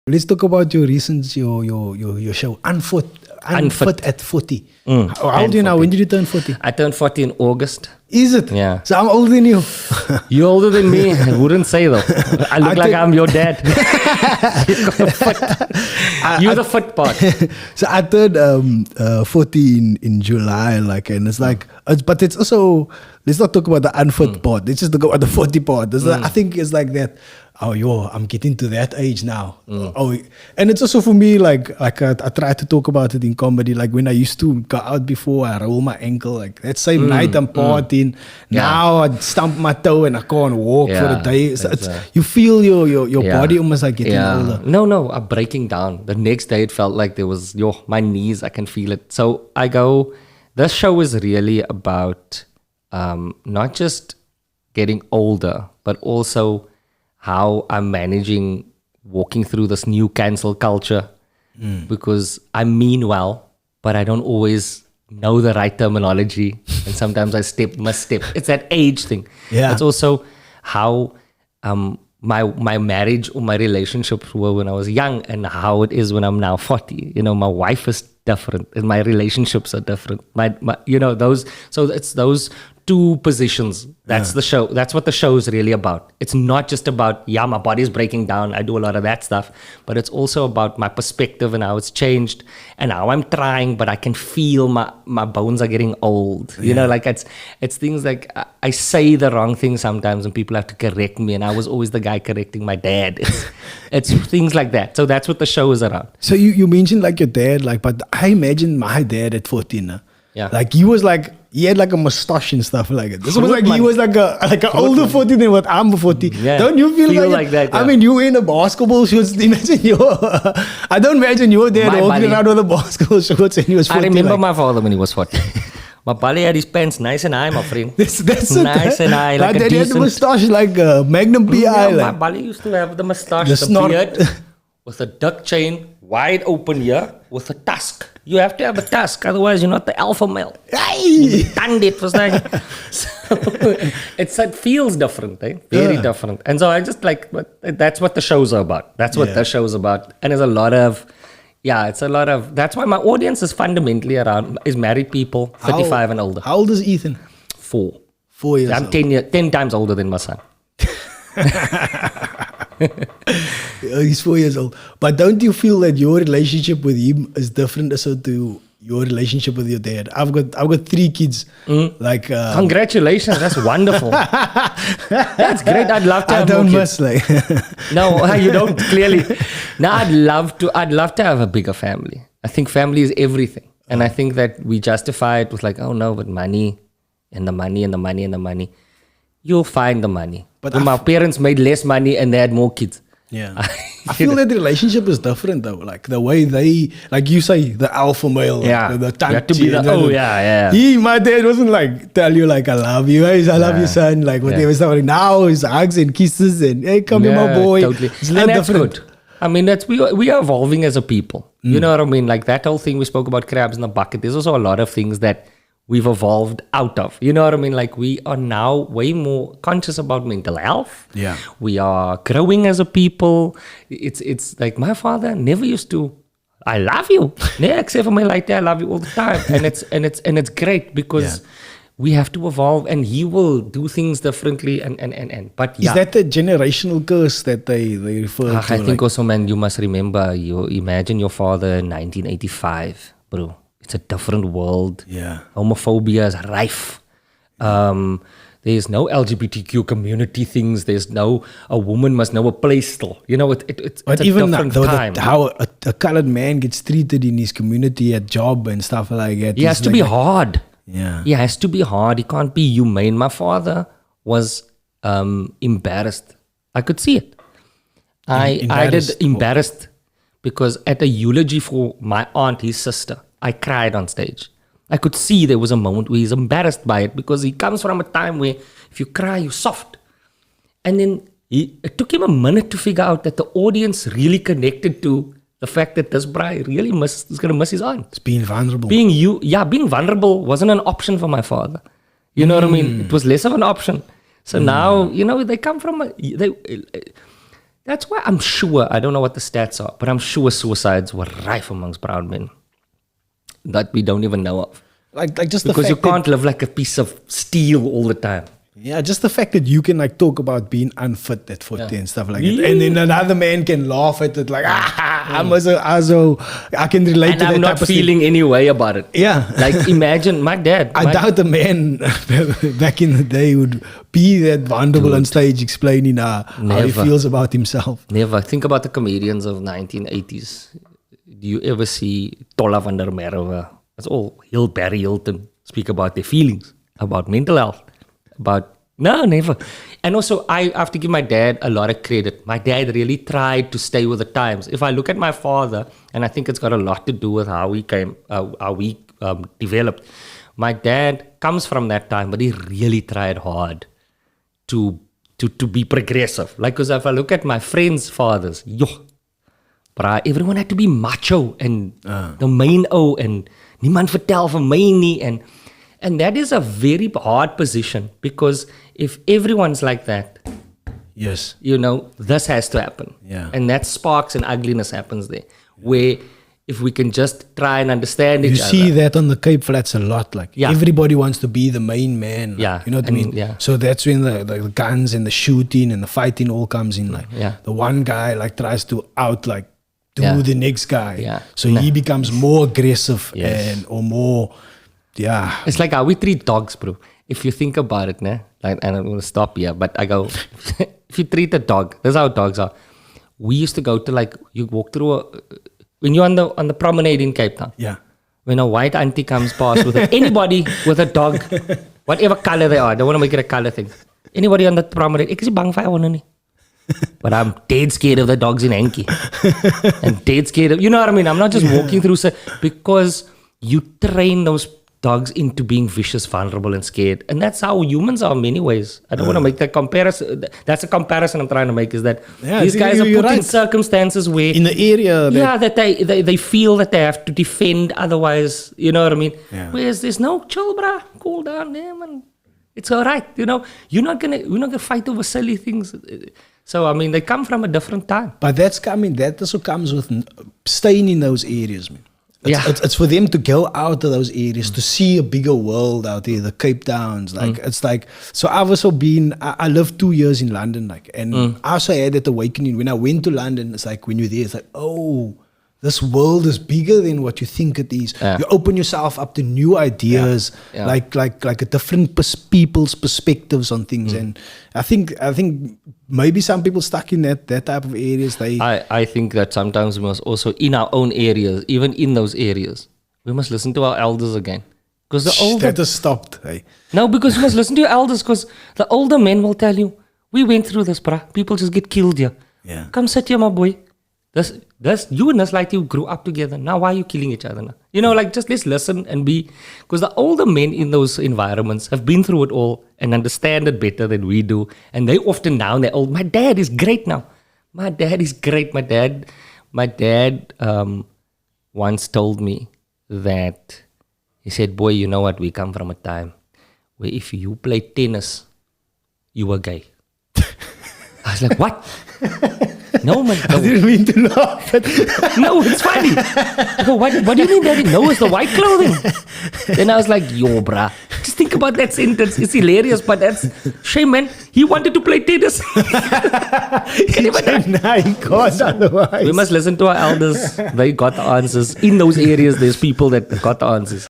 Let's talk about your recent your show Unfit at 40. How old are you now? When did you turn 40? I turned 40 in August. Is it? Yeah. So I'm older than you. You're older than me. I wouldn't say though. I look like I'm your dad. You're the fit part. So I turned 40 in July, and it's but it's also, let's not talk about the unfit part. Let's just talk about the 40 part. I think it's like that. Oh, I'm getting to that age now. And it's also for me, I try to talk about it in comedy. Like when I used to go out before, I roll my ankle. Like that same night I'm partying. Now I stump my toe and I can't walk for the day. So you feel your body almost like getting older. No, I'm breaking down. The next day it felt like there was my knees. I can feel it. So this show is really about not just getting older, but also how I'm managing walking through this new cancel culture, because I mean well, but I don't always know the right terminology, and sometimes I misstep. It's that age thing. Yeah. It's also how my marriage or my relationships were when I was young, and how it is when I'm now 40. My wife is different, and my relationships are different. So it's those two positions. That's the show. That's what the show is really about. It's not just about, my body's breaking down. I do a lot of that stuff, but it's also about my perspective and how it's changed and how I'm trying, but I can feel my bones are getting old. It's things like I say the wrong thing sometimes and people have to correct me, and I was always the guy correcting my dad. It's things like that. So that's what the show is around. So you mentioned your dad, but I imagine my dad at 14. Yeah. He had a mustache and stuff like it. This was he was like an older 40 than what I'm 40. Yeah. Don't you feel like that? Yeah. I mean, you were in a basketball shorts. Imagine I don't imagine your dad walking around with a basketball shorts and he was 40. I remember my father when he was 40. My buddy had his pants nice and high, my friend. That's nice and high, like a decent. He had the mustache like Magnum PI. My buddy used to have the mustache, the beard, with a duck chain, wide open here, with a tusk. You have to have a tusk, otherwise you're not the alpha male. Hey! It was like, so it feels different, eh? Very different. And so I just but that's what the shows are about. That's what the show's about. And there's a lot of, that's why my audience is fundamentally is married people, 35 and older. How old is Ethan? 4. 4 years I'm old. 10 times older than my son. He's 4 years old. But don't you feel that your relationship with him is different also to your relationship with your dad? I've got 3 kids. Congratulations, that's wonderful. That's great. I'd love to have more kids. No, you don't, clearly. No, I'd love to have a bigger family. I think family is everything. And I think that we justify it with but money and the money and the money and the money. You'll find the money. But my parents made less money and they had more kids. Yeah. I feel that the relationship is different though. Like the way they, like you say, the alpha male. Yeah. The you have to be my dad wasn't tell you I love you. Hey, I love you, son. Whatever stuff. Now it's hugs and kisses and hey, come here, my boy. Totally. It's a lot different. Good. I mean, we are evolving as a people. You know what I mean? Like that whole thing we spoke about, crabs in the bucket. There's also a lot of things that we've evolved out of. You know what I mean? Like we are now way more conscious about mental health. Yeah. We are growing as a people. It's like my father never used to, I love you. Yeah, except for my light day, I love you all the time. And it's great because we have to evolve, and he will do things differently but is that the generational curse that they refer to? I think also, man, you must remember, you imagine your father in 1985, bro. It's a different world. Yeah. Homophobia is rife. There's no LGBTQ community things. There's no, a woman must know a place still. It's a even different time. How a colored man gets treated in his community at job and stuff like that. He has to be hard. Yeah. He has to be hard. He can't be humane. My father was embarrassed. I could see it. I did embarrassed because at a eulogy for my aunt, his sister, I cried on stage. I could see there was a moment where he's embarrassed by it because he comes from a time where if you cry, you're soft. And then it took him a minute to figure out that the audience really connected to the fact that this bride really is going to miss his aunt. It's being vulnerable. Being vulnerable wasn't an option for my father. You know what I mean? It was less of an option. So now, they come from, That's why I'm sure, I don't know what the stats are, but I'm sure suicides were rife amongst brown men that we don't even know of. Like just Because the you fact can't live like a piece of steel all the time. Yeah, just the fact that you can like talk about being unfit at 40 and stuff like that, and then another man can laugh at it like, I can relate And to that I'm not type of thing. feeling any way about it. Yeah. Like imagine my dad. I doubt a man back in the day would be that vulnerable on stage explaining how he Never. feels about himself. Never. Think about the comedians of 1980s. Do you ever see Tolla van der Merwe? That's all. Barry Hilton speak about their feelings, about mental health, no, never. And also, I have to give my dad a lot of credit. My dad really tried to stay with the times. If I look at my father, and I think it's got a lot to do with how we developed. My dad comes from that time, but he really tried hard to be progressive. Like, because if I look at my friends' fathers, everyone had to be macho and the main and niemand vertel van my nie and that is a very hard position because if everyone's like that, yes, this has to happen. Yeah. And that sparks and ugliness happens there. Where if we can just try and understand each other. You see that on the Cape Flats a lot. Like everybody wants to be the main man. Like, Yeah. You know what I mean? Yeah. So that's when the guns and the shooting and the fighting all comes in. Like the one guy like tries to do the next guy. Yeah. So he becomes more aggressive Yes. or more. Yeah. It's like how we treat dogs, bro. If you think about it, and I'm going to stop here, but I go, if you treat a dog, that's how dogs are. We used to go to you walk through when you're on the promenade in Cape Town. Yeah. When a white auntie comes past with anybody with a dog, whatever color they are, I don't want to make it a color thing. Anybody on the promenade, ek is bang vir honde nie. But I'm dead scared of the dogs in Enki. And dead scared of, you know what I mean? I'm not just walking through, because you train those dogs into being vicious, vulnerable, and scared. And that's how humans are in many ways. I don't want to make that comparison. That's a comparison I'm trying to make, is that these guys are put in circumstances where... In the area... that they feel that they have to defend, otherwise, you know what I mean? Yeah. Whereas there's no, chill, bruh, cool down there, man. It's all right, We're not gonna fight over silly things. So, I mean, they come from a different time. But that also comes with staying in those areas, man. It's for them to go out of those areas, to see a bigger world out there, the Cape Towns. It's like, so I've also been, I lived 2 years in London, and I also had that awakening. When I went to London, it's like, when you're there, it's like, oh, this world is bigger than what you think it is. Yeah. You open yourself up to new ideas, like a different people's perspectives on things. And I think maybe some people stuck in that type of areas. I think that sometimes we must also, in our own areas, even in those areas, we must listen to our elders again. Because the older... That has stopped. Hey. No, because you must listen to your elders, because the older men will tell you, we went through this, bruh. People just get killed here. Yeah. Come sit here, my boy. You and us, like, you grew up together. Now, why are you killing each other now? Just let's listen and be... Because the older men in those environments have been through it all and understand it better than we do. And they often now, they're old. My dad is great now. My dad is great. My dad once told me that... He said, boy, you know what? We come from a time where if you play tennis, you were gay. I was like, what? No, man. No. I didn't mean to laugh. No, it's funny. I go, what do you mean, Daddy? No, it's the white clothing. Then I was like, yo, bruh. Just think about that sentence. It's hilarious, but that's shame, man. He wanted to play tennis. Can you imagine? Nah, he can't otherwise. We must listen to our elders. They got the answers. In those areas, there's people that got the answers.